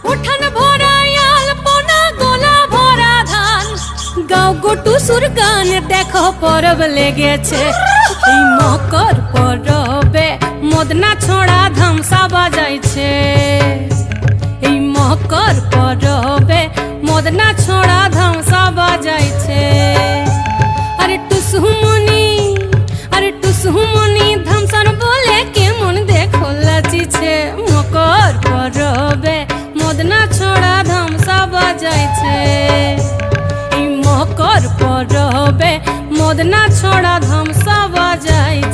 উঠান ভরা আলপনা গোলা ভরা ধান গাও গোটু সুর গান দেখো পরব লেগেছে এই মকর পরবে মদনা ছোড়া ধামসা বাজাইছে এই মকর পরবে মদনা ছোড়া ধামসা বাজাইছে আরে টুসুমনি ধামসান বলে কেমন দেখো লাচিছে মকর পরবে মদনা ছোড়া ধামসা বাজাইছে এই মকর পরবে মদনা ছোড়া ধামসা বাজাইছে।